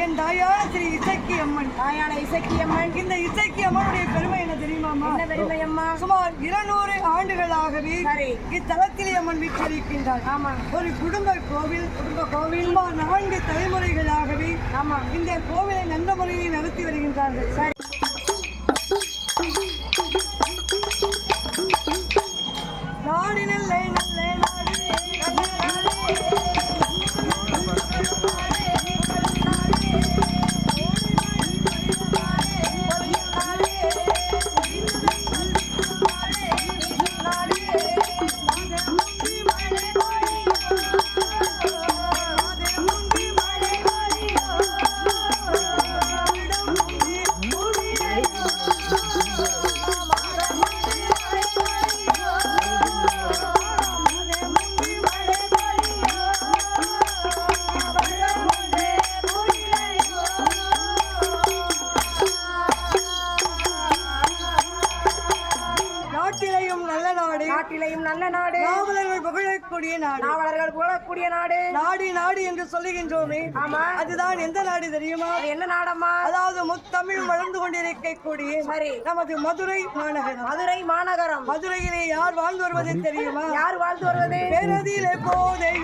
என் தாயான ஸ்ரீ இசக்கி அம்மன். தாயான இசக்கி அம்மன். இந்த இசக்கி அம்மனுடைய பெருமை என்ன தெரியுமாமா? என்ன பெருமை அம்மா? சுமார் 200 ஆண்டுகளாகவே இத்தலத்திலே அம்மன் வீற்றிருக்கின்றார். ஆமா. ஒரு குடும்ப கோவில் சுமார் 4 தலைமுறைகளாகவே ஆமா இந்த கோவிலை நல்ல முறையில் நடத்தி வருகின்றார்கள். சரி. நாடு நல்ல நல்ல நாடு நல்ல நாடு. நாவலர்கள் புகழக்கூடிய நாடு. நாடு நாடு என்று சொல்லுகின்றோமே, அதுதான் எந்த நாடு தெரியுமா? என்ன நாடம்மா? அதாவது முத்தமிழ் வளர்ந்து கொண்டிருக்கக்கூடிய நமது மதுரை மாநகரம். மதுரை மாநகரம். மதுரையிலே யார் வாழ்ந்து வருவது தெரியுமா? யார் வாழ்ந்து வருவது? பேரதியிலே போதை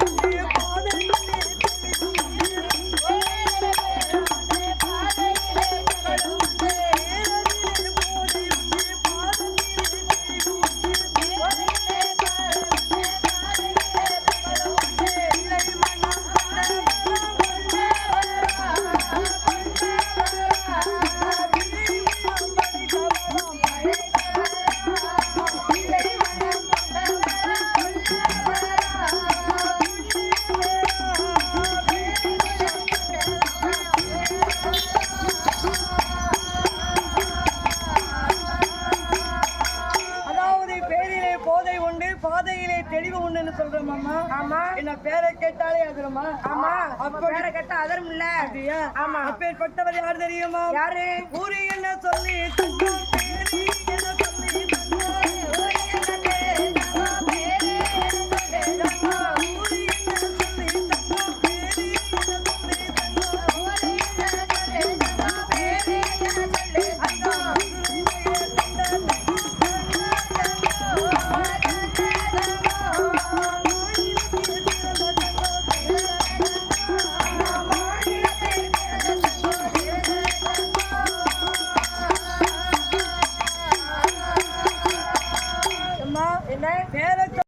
பாதையிலே தெளிவு உண்டுன்னு சொல்றோம் அம்மா. ஆமா. என்ன பேரை கேட்டாலே அதுருமா? ஆமா. அப்ப பேரை கேட்டா அதரும் இல்ல. அப்படியா? ஆமா. அப்பேற்பட்டவர் யார் தெரியுமா? யாரு? ஊரு என்ன சொல்லி பேரி என்ன சொல்லி பேரை